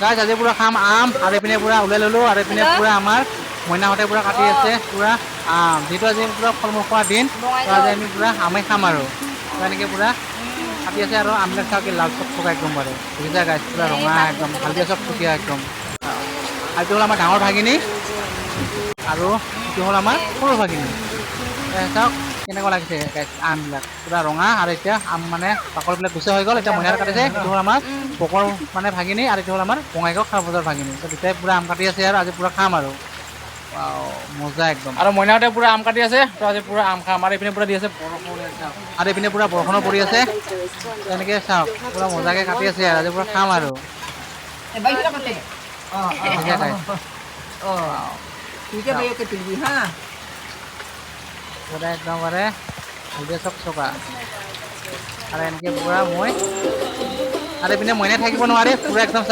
গাইছ আজি পুৰা খাম আম আৰু এইপিনে পুৰা ওলাই ললো আৰু এইপিনে পুৰা আমাৰ মইনাহঁতে পুৰা কাটি আছে পুৰা আম যিহেতু আজি পুৰা ফল মূল খোৱাৰ দিন তো আজি আমি পুৰা আমে খাম আৰু তো এনেকে পুৰা কাটি আছে আৰু আমবিলাক চাওঁ কি লাল চকচকা একদম পাৰে দেখিছা গাইছ পুৰা ৰঙা একদম হালধীয়া চকচকীয়া একদম আৰু এইটো হ'ল আমাৰ ডাঙৰ ভাগিনী আৰু এইটো হ'ল আমাৰ সৰু ভাগিনী চাওক কেনেকুৱা লাগিছে গাইছ আমবিলাক পুৰা ৰঙা আৰু এতিয়া আম মানে বাকলবিলাক গুচাই হৈ গ'ল এতিয়া মইনাহঁতে কাটিছে এইটো হ'ল আমাৰ পকৰ মানে ভাগিনী আৰু এইটো হ'ল আমাৰ বঙাইগাঁও খাৰ বজাৰ ভাগিনী তো দুটাই পুৰা আম কাটি আছে আৰু আজি পুৰা খাম আৰু মজা একদম আৰু মইনাহঁতে পুৰা আম কাটি আছে তো আজি পুৰা আম খাম আৰু এইপিনে পুৰা দি আছে বৰষুণ আৰু এইপিনে পুৰা বৰষুণো পৰি আছে তেনেকে চাওক পুৰা মজাকে কাটি আছে আৰু আজি পুৰা খাম আৰু Tiga bayo ke tinggi ha. পুৰা একদমবাৰে হালধীয়া চকচকা আৰু এনেকে পুৰা মই আৰু এইপিনে মইনাই থাকিব নোৱাৰে পুৰা একদম